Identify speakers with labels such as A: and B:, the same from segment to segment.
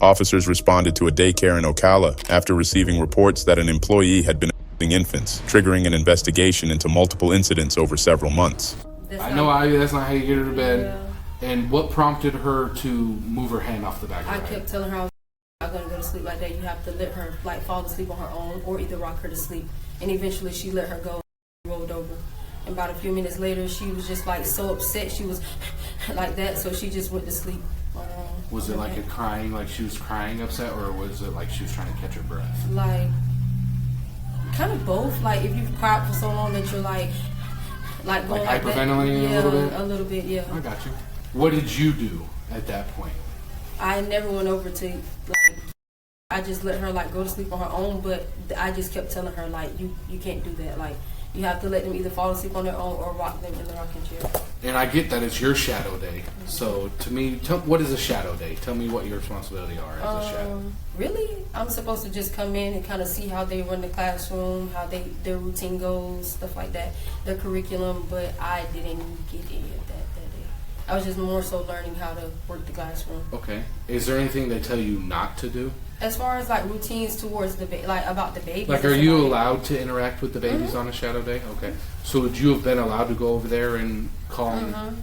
A: Officers responded to a daycare in Ocala after receiving reports that an employee had been abusing infants, triggering an investigation into multiple incidents over several months.
B: I know that's not how you get her to bed. Yeah. And what prompted her to move her hand off the back of her head?
C: I kept telling her I was not going to go to sleep like that. You have to let her fall asleep on her own or either rock her to sleep. And eventually she let her go and rolled over. And about a few minutes later, she was just so upset. She was like that, so she just went to sleep.
B: Was it like she was crying upset, or was it like she was trying to catch her breath?
C: Kind of both. If you've cried for so long that you're going like
B: hyperventilating
C: that.
B: A little bit?
C: A little bit, yeah.
B: I got you. What did you do at that point?
C: I never went over to, I just let her, go to sleep on her own, but I just kept telling her, you can't do that. You have to let them either fall asleep on their own or rock them in the rocking chair.
B: And I get that it's your shadow day. Mm-hmm. So to me, what is a shadow day? Tell me what your responsibility are as a shadow.
C: Really? I'm supposed to just come in and kind of see how they run the classroom, how their routine goes, stuff like that, their curriculum, but I didn't get any of that day. I was just more so learning how to work the classroom.
B: Okay. Is there anything they tell you not to do?
C: As far as routines towards about the babies.
B: Are you allowed to interact with the babies on a shadow day? Okay. So would you have been allowed to go over there and call?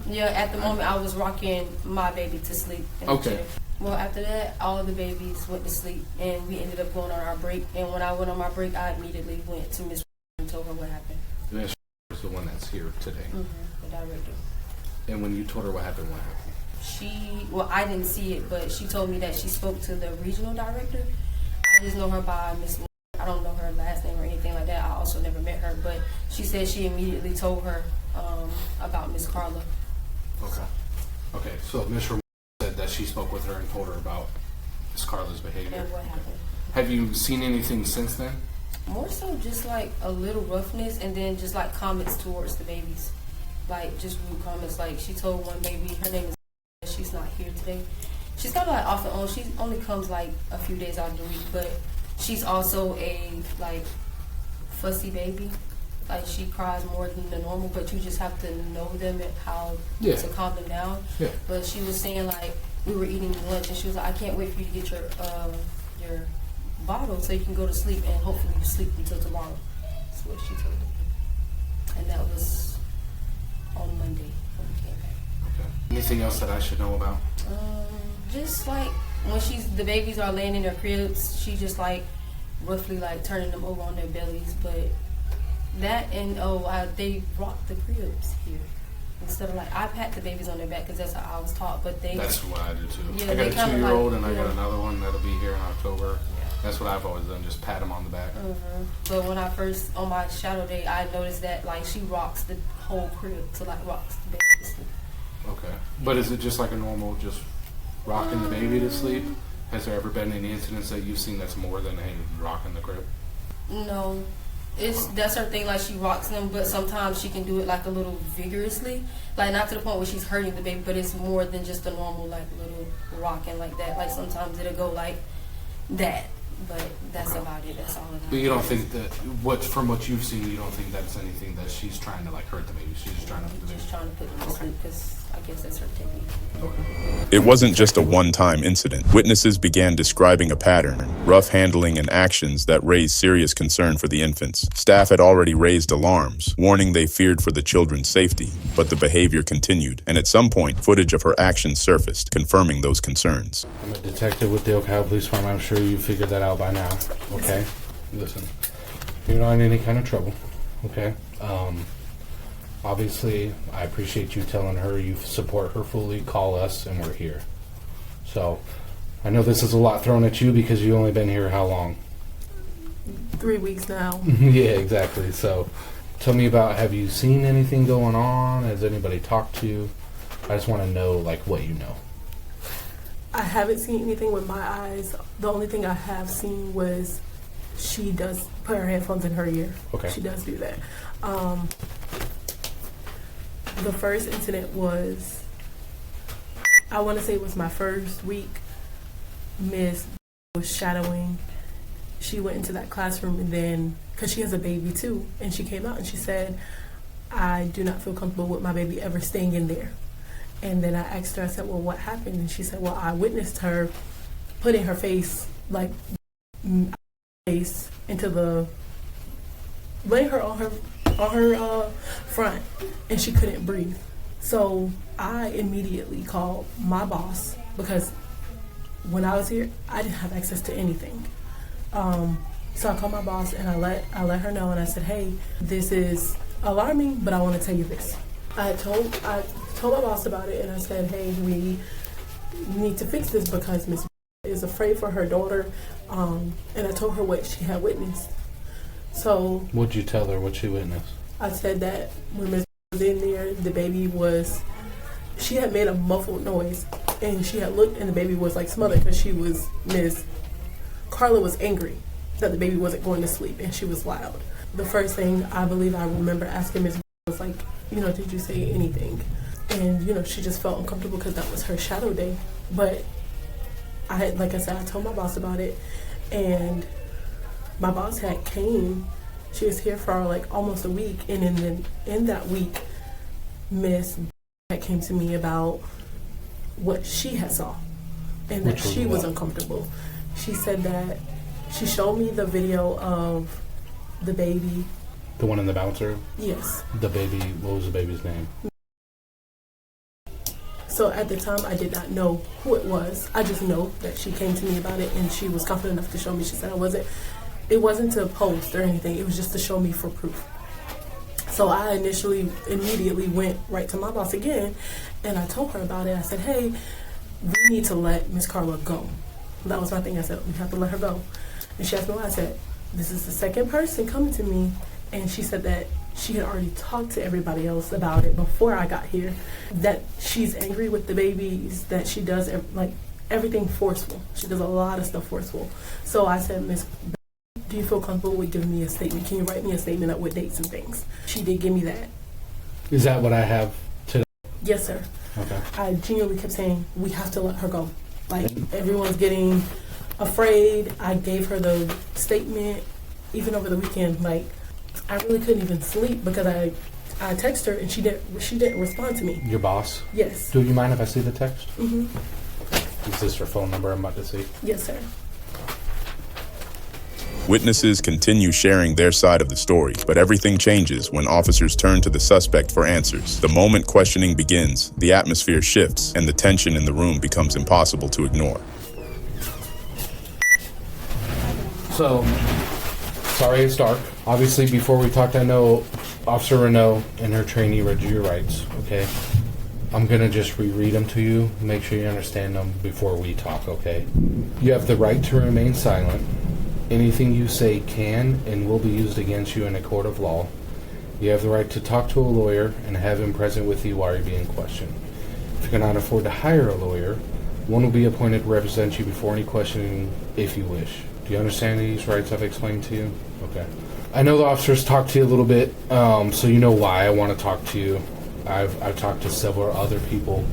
C: Yeah. At the moment, I was rocking my baby to sleep.
B: Okay.
C: Well, after that, all of the babies went to sleep, and we ended up going on our break. And when I went on my break, I immediately went to Miss and told her what happened.
B: Miss is the one that's here today.
C: The director.
B: And when you told her what happened, what happened?
C: I didn't see it, but she told me that she spoke to the regional director. I just know her by Miss. I don't know her last name or anything like that. I also never met her, but she said she immediately told her about Miss Carla.
B: Okay. So Miss said that she spoke with her and told her about Miss Carla's behavior.
C: And what happened.
B: Have you seen anything since then?
C: More so just a little roughness, and then just comments towards the babies. Just rude comments. She told one baby, her name is, she's not here today. She's kind of off her own. She only comes a few days out of the week, but she's also a fussy baby. She cries more than the normal, but you just have to know them and how to calm them down. Yeah. But she was saying we were eating lunch, and she was like, I can't wait for you to get your bottle so you can go to sleep, and hopefully you sleep until tomorrow. That's what she told me. And that was on Monday when we came back.
B: Okay. Anything else that I should know about?
C: Just when the babies are laying in their cribs, she just roughly turning them over on their bellies. But that and they rock the cribs here instead of I pat the babies on their back because that's how I was taught. But that's
B: what I do too.
C: Yeah,
B: I got a 2-year-old and I got another one that'll be here in October. Yeah. That's what I've always done, just pat them on the back.
C: But when I first on my shadow day, I noticed that she rocks the whole crib to rocks the baby to sleep.
B: Okay. But is it just a normal just rocking the baby to sleep? Has there ever been any incidents that you've seen that's more than rocking the crib?
C: No. That's her thing, she rocks them, but sometimes she can do it a little vigorously. Not to the point where she's hurting the baby, but it's more than just a normal little rocking like that. Sometimes it'll go that. But that's about it. That's all of that.
B: But you don't think that from what you've seen, you don't think that's anything that she's trying to hurt the baby. She's just trying to put the baby.
C: Just trying to put them to sleep because I guess that's her technique.
B: Okay.
A: It wasn't just a one-time incident. Witnesses began describing a pattern, rough handling and actions that raised serious concern for the infants. Staff had already raised alarms, warning they feared for the children's safety, but the behavior continued, and at some point, footage of her actions surfaced, confirming those concerns.
B: I'm a detective with the Ocala Police Department. I'm sure you figured that out by now. Okay? Listen, you're not in any kind of trouble. Okay? Obviously, I appreciate you telling her you support her fully. Call us, and we're here. So, I know this is a lot thrown at you because you've only been here how long?
D: 3 weeks now.
B: Yeah, exactly. So, tell me about, have you seen anything going on? Has anybody talked to you? I just want to know, what you know.
D: I haven't seen anything with my eyes. The only thing I have seen was she does put her headphones in her ear. Okay. She does do that. The first incident was, I want to say it was my first week. Miss was shadowing. She went into that classroom and then, because she has a baby too, and she came out and she said, I do not feel comfortable with my baby ever staying in there. And then I asked her, I said, well, what happened? And she said, well, I witnessed her putting her face, like, face into the, laying her on her front, and she couldn't breathe. So I immediately called my boss, because when I was here, I didn't have access to anything. So I called my boss and I let her know, and I said, hey, this is alarming, but I want to tell you this. I told my boss about it, and I said, hey, we need to fix this because Miss is afraid for her daughter, and I told her what she had witnessed. So
B: what'd you tell her what she witnessed?
D: I said that when Miss was in there, the baby she had made a muffled noise, and she had looked, and the baby was like smothered because Miss Carla was angry that the baby wasn't going to sleep, and she was loud. The first thing I believe I remember asking Miss was like, did you say anything? And, she just felt uncomfortable because that was her shadow day. But like I said, I told my boss about it, and my boss had came. She was here for like almost a week, and in that week, Miss had came to me about what she had saw, and that she was uncomfortable. She said that she showed me the video of the baby.
B: The one in the bouncer?
D: Yes.
B: The baby, what was the baby's name?
D: So at the time, I did not know who it was. I just know that she came to me about it, and she was confident enough to show me. She said it wasn't to post or anything. It was just to show me for proof. So I immediately went right to my boss again, and I told her about it. I said, hey, we need to let Miss Carla go. That was my thing. I said, we have to let her go. And she asked me why. I said, this is the second person coming to me. And she said that she had already talked to everybody else about it before I got here, that she's angry with the babies, that she does everything forceful. She does a lot of stuff forceful. So I said, Miss, do you feel comfortable with giving me a statement? Can you write me a statement up with dates and things? She did give me that.
B: Is that what I have today?
D: Yes, sir.
B: Okay.
D: I genuinely kept saying, we have to let her go. Like, everyone's getting afraid. I gave her the statement, even over the weekend. Like, I really couldn't even sleep because I texted her and she didn't respond to me.
B: Your boss?
D: Yes.
B: Do you mind if I see the text?
D: Mm-hmm.
B: Is this her phone number I'm about to see?
D: Yes, sir.
A: Witnesses continue sharing their side of the story, but everything changes when officers turn to the suspect for answers. The moment questioning begins, the atmosphere shifts, and the tension in the room becomes impossible to ignore.
B: So, sorry it's dark. Obviously, before we talked, I know Officer Renault and her trainee read you your rights, okay? I'm going to just reread them to you, make sure you understand them before we talk, okay? You have the right to remain silent. Anything you say can and will be used against you in a court of law. You have the right to talk to a lawyer and have him present with you while you're being questioned. If you cannot afford to hire a lawyer, one will be appointed to represent you before any questioning if you wish. Do you understand these rights I've explained to you? Okay. I know the officers talked to you a little bit, so you know why I want to talk to you. I've talked to several other people,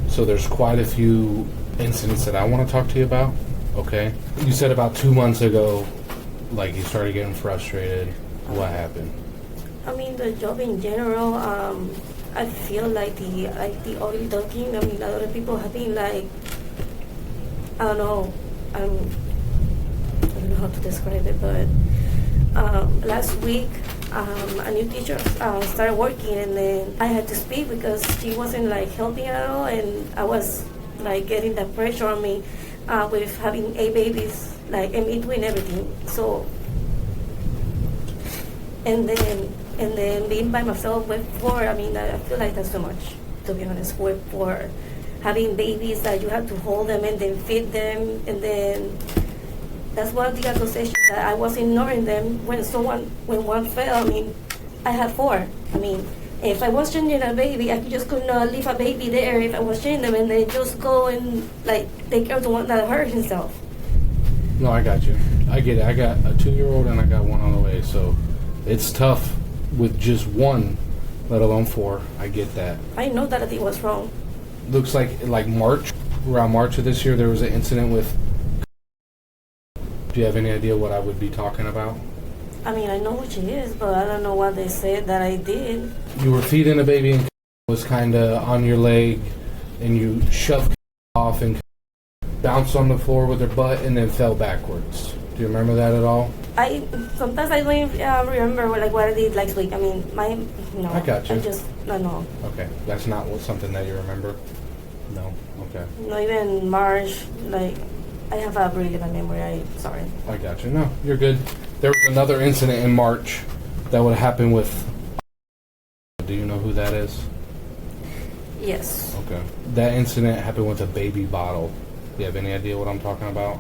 B: so there's quite a few incidents that I want to talk to you about. Okay. You said about 2 months ago, like, you started getting frustrated. What happened?
E: I mean, the job in general, I feel like the ugly ducking. I mean, a lot of people have been like, I don't know how to describe it, but last week, a new teacher started working, and then I had to speak because she wasn't like helping at all, and I was like getting that pressure on me. With having 8 babies, like in between everything. So, and then being by myself with 4, I mean, I feel like that's too much, to be honest, with 4. Having babies that you have to hold them and then feed them, and then that's one of the accusations, that I was ignoring them when one fell. I mean, I had 4. I mean, if I was changing a baby, I just could not leave a baby there if I was changing them and then just go and like take care of the one that hurt himself.
B: No, I got you. I get it. I got a 2-year-old and I got 1 on the way, so it's tough with just 1, let alone 4. I get that.
E: I know that it was wrong.
B: Looks like around March of this year, there was an incident with. Do you have any idea what I would be talking about?
E: I mean, I know what she is, but I don't know what they said that I did.
B: You were feeding a baby and was kind of on your leg, and you shoved off, and bounced on the floor with her butt and then fell backwards. Do you remember that at all?
E: Sometimes I don't even remember what I did last week. I mean, no.
B: I got you.
E: I just no.
B: Okay, that's not something that you remember. No. Okay.
E: Not even March. Like, I have a really good memory. Sorry.
B: I got you. No, you're good. There was another incident in March that would happen with. Do you know who that is?
E: Yes.
B: Okay. That incident happened with a baby bottle. Do you have any idea what I'm talking about?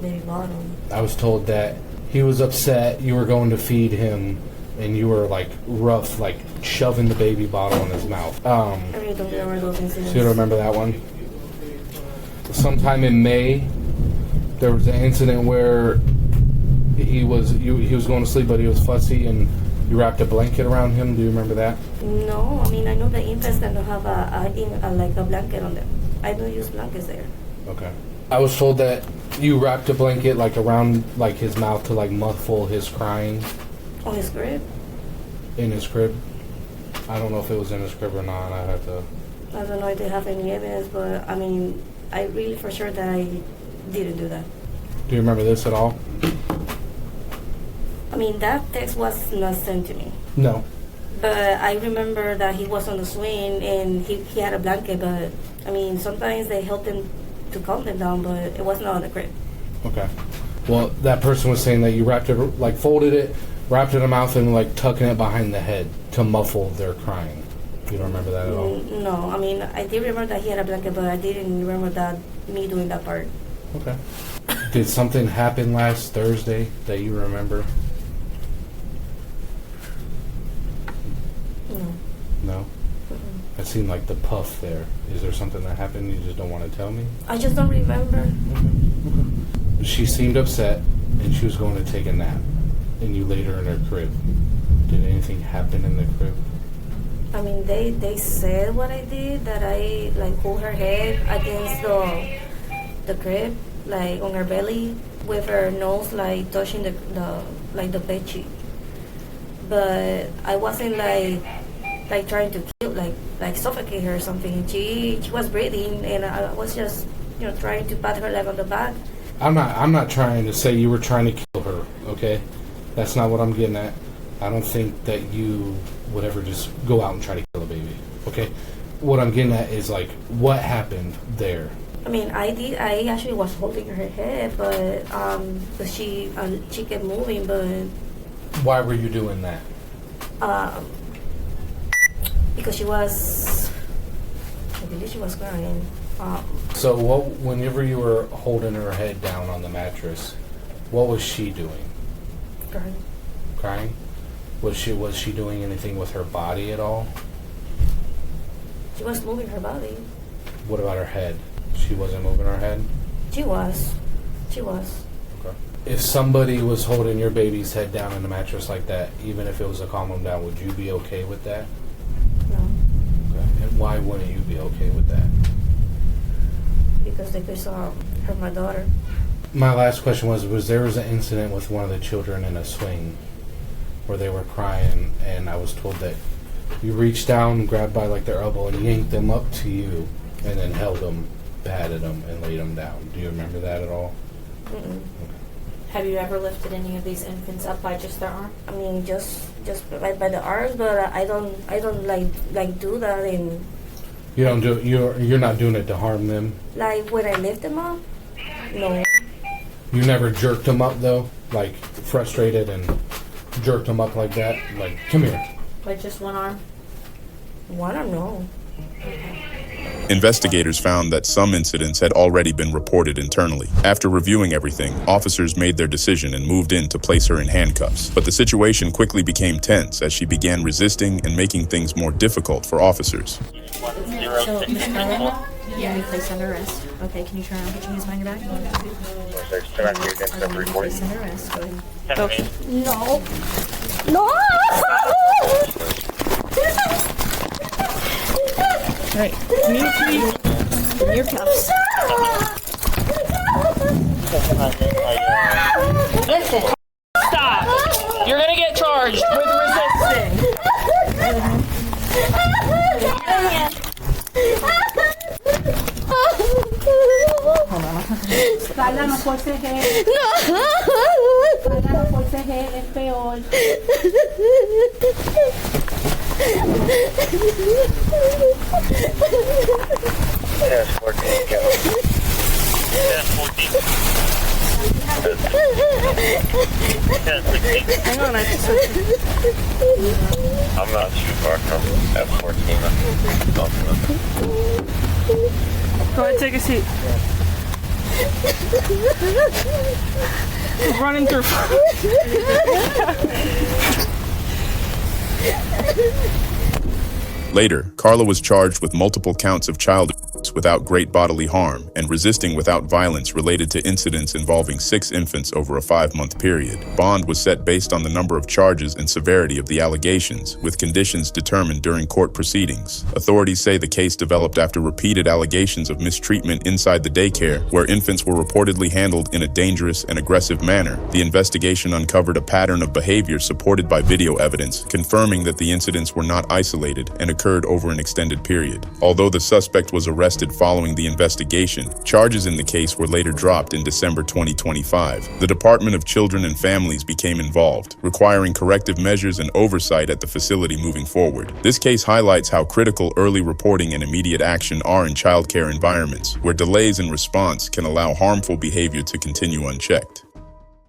E: Baby bottle.
B: I was told that he was upset. You were going to feed him, and you were like rough, like shoving the baby bottle in his mouth.
E: I really don't remember those incidents.
B: So you don't remember that one? Sometime in May, there was an incident where he was going to sleep, but he was fussy, and you wrapped a blanket around him. Do you remember that?
E: No, I mean, I know the infants that don't have a blanket on them. I don't use blankets there.
B: Okay. I was told that you wrapped a blanket like around like his mouth to like muffle his crying.
E: On his crib?
B: In his crib. I don't know if it was in his crib or not. I have to.
E: I don't know if they have any evidence, but I mean, I really for sure that I didn't do that.
B: Do you remember this at all?
E: I mean, that text was not sent to me.
B: No.
E: But I remember that he was on the swing and he had a blanket, but I mean, sometimes they help him to calm them down, but it was not on the crib.
B: Okay. Well, that person was saying that you wrapped it, like folded it, wrapped it in the mouth, and like tucking it behind the head to muffle their crying. You don't remember that at all?
E: No, I mean, I did remember that he had a blanket, but I didn't remember that me doing that part.
B: Okay. Did something happen last Thursday that you remember?
E: No.
B: No? I seen like the puff there. Is there something that happened you just don't want to tell me?
E: I just don't remember.
B: Okay. She seemed upset and she was going to take a nap, and you laid her in her crib. Did anything happen in the crib?
E: I mean, they said what I did, that I like pulled her head against the crib, like on her belly, with her nose like touching the bed sheet. But I wasn't like trying to kill, like suffocate her or something. She was breathing, and I was just trying to pat her leg on the back.
B: I'm not trying to say you were trying to kill her, okay? That's not what I'm getting at. I don't think that you would ever just go out and try to kill a baby, okay? What I'm getting at is like what happened there.
E: I mean, I actually was holding her head, but she kept moving. But
B: why were you doing that?
E: Because I believe she was crying.
B: So whenever you were holding her head down on the mattress, what was she doing?
E: Crying.
B: Crying? Was she doing anything with her body at all?
E: She was moving her body.
B: What about her head? She wasn't moving her head?
E: She was.
B: Okay. If somebody was holding your baby's head down in the mattress like that, even if it was to calm them down, would you be okay with that?
E: No.
B: Okay. And why wouldn't you be okay with that?
E: Because they could hurt my daughter.
B: My last question was there was an incident with one of the children in a swing where they were crying, and I was told that you reached down, grabbed by like their elbow, and yanked them up to you, and then held them, patted them, and laid them down. Do you remember that at all?
E: Mm-mm.
B: Okay.
F: Have you ever lifted any of these infants up by just their arm?
E: I mean, just by the arms, but I don't like do that. And
B: You don't do you're not doing it to harm them.
E: like when I lift them up, no.
B: You never jerked them up though, like frustrated and jerked them up like that. Like, come here.
F: Like just one arm?
E: One or no.
A: Investigators found that some incidents had already been reported internally. After reviewing everything, officers made their decision and moved in to place her in handcuffs. But the situation quickly became tense as she began resisting and making things more difficult for officers.
F: So, Ms. Carla, you're going to be placed under arrest. Okay, can you turn around, put your hands behind your back? Placed under arrest. Go ahead. Okay.
E: No. No.
F: All right. Give me your cuffs. Listen. Stop. You're going to get charged with resisting. Hold on.
G: Carla, no forceje.
E: No.
G: Carla, no forceje, es peor.
H: Test 14, go. Test 14. Test 16.
D: Hang on, I just
H: I'm not too far from F14.
D: go ahead, take a seat. Running through.
A: Later, Carla was charged with multiple counts of child abuse without great bodily harm and resisting without violence related to incidents involving 6 infants over a 5-month period. Bond was set based on the number of charges and severity of the allegations, with conditions determined during court proceedings. Authorities say the case developed after repeated allegations of mistreatment inside the daycare, where infants were reportedly handled in a dangerous and aggressive manner. The investigation uncovered a pattern of behavior supported by video evidence, confirming that the incidents were not isolated and occurred over an extended period. Although the suspect was arrested following the investigation, charges in the case were later dropped in December 2025. The Department of Children and Families became involved, requiring corrective measures and oversight at the facility moving forward. This case highlights how critical early reporting and immediate action are in childcare environments, where delays in response can allow harmful behavior to continue unchecked.